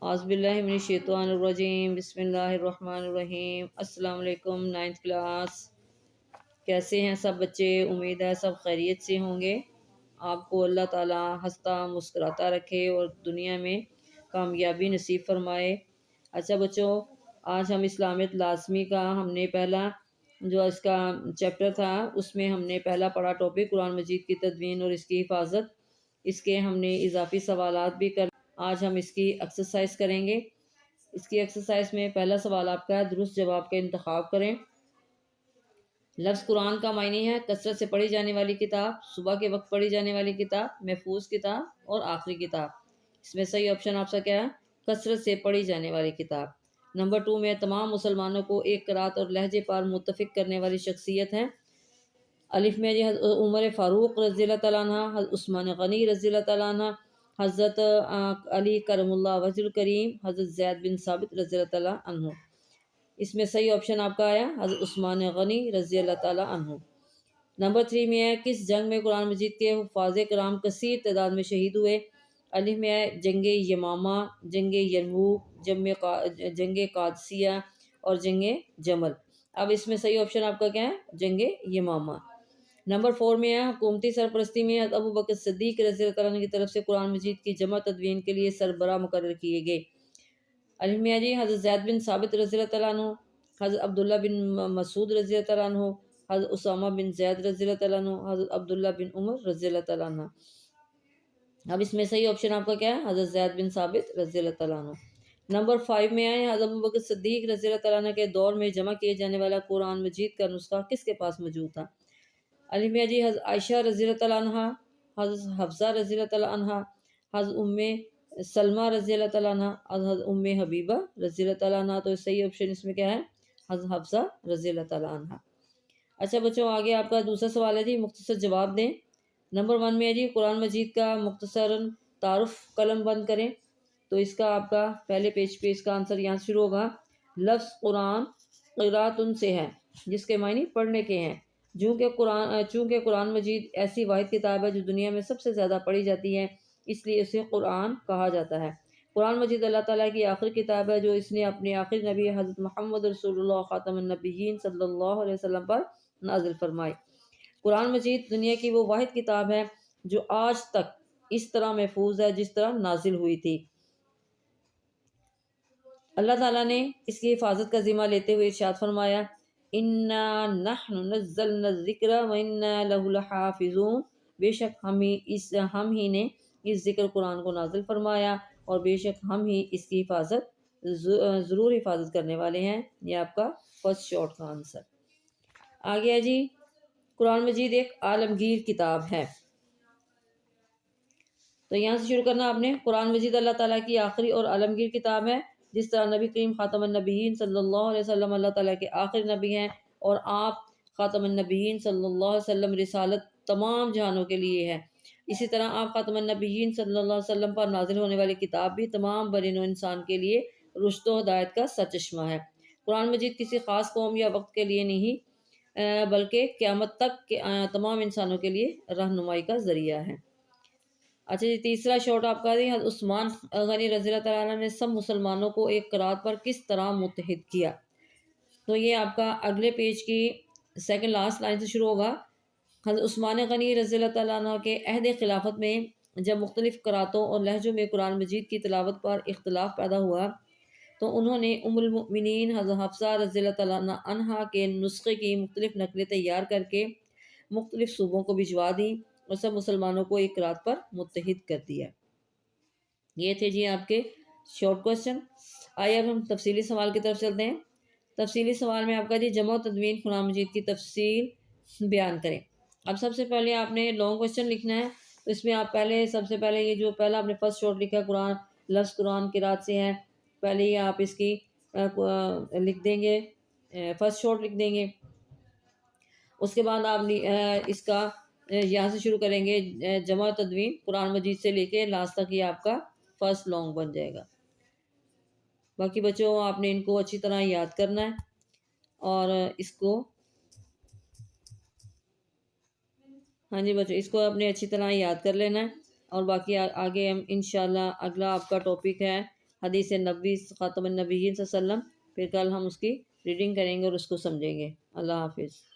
اعوذ باللہ من الشیطان الرجیم، بسم اللہ الرحمن الرحیم۔ السلام علیکم 9th کلاس، کیسے ہیں سب بچے؟ امید ہے سب خیریت سے ہوں گے۔ آپ کو اللہ تعالیٰ ہنستا مسکراتا رکھے اور دنیا میں کامیابی نصیب فرمائے۔ اچھا بچوں، آج ہم اسلامیت لازمی کا ہم نے پہلا جو اس کا چیپٹر تھا اس میں ہم نے پہلا پڑھا ٹاپک قرآن مجید کی تدوین اور اس کی حفاظت۔ اس کے ہم نے اضافی سوالات بھی کر، آج ہم اس کی ایکسرسائز کریں گے۔ اس کی ایکسرسائز میں پہلا سوال آپ کا ہے، درست جواب کا انتخاب کریں۔ لفظ قرآن کا معنی ہے کثرت سے پڑھی جانے والی کتاب، صبح کے وقت پڑھی جانے والی کتاب، محفوظ کتاب اور آخری کتاب۔ اس میں صحیح آپشن آپ کا کیا ہے؟ کثرت سے پڑھی جانے والی کتاب۔ نمبر 2 میں تمام مسلمانوں کو ایک قرات اور لہجے پر متفق کرنے والی شخصیت ہے۔ الف میں عمر فاروق رضی اللہ تعالیٰ عنہ، حضرت عثمان غنی رضی اللہ تعالیٰ عنہ، حضرت علی کرم اللہ وجہ الکریم، حضرت زید بن ثابت رضی اللہ تعالیٰ عنہ۔ اس میں صحیح آپشن آپ کا آیا حضرت عثمان غنی رضی اللہ تعالیٰ عنہ۔ نمبر 3 میں ہے کس جنگ میں قرآن مجید کے حفاظ کرام کثیر تعداد میں شہید ہوئے؟ الف میں ہے جنگ یمامہ، جنگ یرموک، جنگ قادسیہ اور جنگ جمل۔ اب اس میں صحیح آپشن آپ کا کیا ہے؟ جنگ یمامہ۔ نمبر 4 میں ہے حکومتی سرپرستی میں حضرت ابو بکر صدیق رضی اللہ تعالیٰ عنہ کی طرف سے قرآن مجید کی جمع تدوین کے لیے سربراہ مقرر کیے گئے۔ الف میں جی حضرت زید بن ثابت رضی اللہ تعالیٰ عنہ، حضرت عبداللہ بن مسعود رضی اللہ تعالیٰ عنہ، حضرت اسامہ بن زید رضی اللہ تعالیٰ عنہ، حضرت عبداللہ بن عمر رضی اللہ تعالیٰ عنہ۔ اب اس میں صحیح آپشن آپ کا کیا ہے؟ حضرت زید بن ثابت رضی اللہ تعالیٰ عنہ۔ نمبر 5 میں آئے حضرت ابو بکر صدیق رضی اللہ تعالیٰ عنہ کے دور میں جمع کیے جانے والا قرآن مجید کا نسخہ کس کے پاس موجود تھا؟ الف میں جی حضرت عائشہ رضی اللہ تعالیٰ عنہ، حضرت حفصہ رضی اللہ تعالیٰ عنہ، حضرت ام سلمہ رضی اللہ تعالیٰ عنہ، حضرت ام حبیبہ رضی اللہ تعالیٰ عنہ۔ تو صحیح آپشن اس میں کیا ہے؟ حضرت حفصہ رضی اللہ تعالیٰ عنہ۔ اچھا بچوں، آگے آپ کا دوسرا سوال ہے جی، مختصر جواب دیں۔ نمبر 1 میں ہے جی قرآن مجید کا مختصراً تعارف قلم بند کریں۔ تو اس کا آپ کا پہلے پیج پہ اس کا آنسر یہاں سے شروع ہوگا۔ لفظ قرآن قراتن سے ہے جس کے معنی پڑھنے کے ہیں۔ چونکہ قرآن مجید ایسی واحد کتاب ہے جو دنیا میں سب سے زیادہ پڑھی جاتی ہے، اس لیے اسے قرآن کہا جاتا ہے۔ قرآن مجید اللہ تعالیٰ کی آخری کتاب ہے جو اس نے اپنے آخری نبی حضرت محمد رسول اللہ خاتم النبیین صلی اللہ علیہ وسلم پر نازل فرمائی۔ قرآن مجید دنیا کی وہ واحد کتاب ہے جو آج تک اس طرح محفوظ ہے جس طرح نازل ہوئی تھی۔ اللہ تعالیٰ نے اس کی حفاظت کا ذمہ لیتے ہوئے ارشاد فرمایا، اِنَّا نَحْنُ نَزَّلْنَا الذِّكْرَ وَإِنَّا لَهُ لَحَافِظُونَ، بے شک ہم ہی نے اس ذکر قرآن کو نازل فرمایا اور بے شک ہم ہی اس کی حفاظت ضرور حفاظت کرنے والے ہیں۔ یہ آپ کا فرسٹ شارٹ کا آنسر۔ آگے ہے جی، قرآن مجید ایک عالمگیر کتاب ہے۔ تو یہاں سے شروع کرنا آپ نے۔ قرآن مجید اللہ تعالیٰ کی آخری اور عالمگیر کتاب ہے، جس طرح نبی کریم خاتم النبیین صلی اللہ علیہ وسلم اللہ تعالیٰ کے آخری نبی ہیں اور آپ خاتم النبیین صلی اللہ علیہ وسلم رسالت تمام جہانوں کے لیے ہے، اسی طرح آپ خاتم النبیین صلی اللہ علیہ وسلم پر نازل ہونے والی کتاب بھی تمام بنی نوع انسان کے لیے رشد و ہدایت کا سرچشمہ ہے۔ قرآن مجید کسی خاص قوم یا وقت کے لیے نہیں بلکہ قیامت تک کے تمام انسانوں کے لیے رہنمائی کا ذریعہ ہے۔ اچھا جی، تیسرا شارٹ آپ کا دی، حضرت عثمان غنی رضی اللہ تعالیٰ عنہ نے سب مسلمانوں کو ایک قرات پر کس طرح متحد کیا؟ تو یہ آپ کا اگلے پیج کی سیکنڈ لاسٹ لائن سے شروع ہوگا۔ حضرت عثمان غنی رضی اللہ تعالیٰ عنہ کے عہد خلافت میں جب مختلف قراتوں اور لہجوں میں قرآن مجید کی تلاوت پر اختلاف پیدا ہوا تو انہوں نے ام المؤمنین حضرت حفصہ رضی اللہ تعالیٰ عنہ کے نسخے کی مختلف نقلیں تیار کر کے مختلف صوبوں کو بھجوا دیں اور سب مسلمانوں کو ایک قرات پر متحد کر دیا۔ یہ تھے جی آپ کے شارٹ کوسچن۔ آئیے اب ہم تفصیلی سوال کی طرف چلتے ہیں۔ تفصیلی سوال میں آپ کا جی جمع و تدوین قرآن مجید کی تفصیل بیان کریں۔ اب سب سے پہلے آپ نے لانگ کوسچن لکھنا ہے، تو اس میں آپ سب سے پہلے یہ جو پہلا آپ نے فرسٹ شارٹ لکھا ہے قرآن لفظ قرآن قرات سے ہے، پہلے یہ آپ اس کی لکھ دیں گے، فرسٹ شارٹ لکھ دیں گے۔ اس کے بعد آپ اس کا یہاں سے شروع کریں گے جمع تدوین قرآن مجید سے لے کے لاسٹ تک، یہ آپ کا فرسٹ لانگ بن جائے گا۔ باقی بچوں آپ نے ان کو اچھی طرح یاد کرنا ہے اور اس کو ہاں جی بچوں اس کو اپنے اچھی طرح یاد کر لینا ہے، اور باقی آگے ہم انشاءاللہ اگلا آپ کا ٹاپک ہے حدیث نبی خاتم النبیین صلی اللہ علیہ وسلم، پھر کل ہم اس کی ریڈنگ کریں گے اور اس کو سمجھیں گے۔ اللہ حافظ۔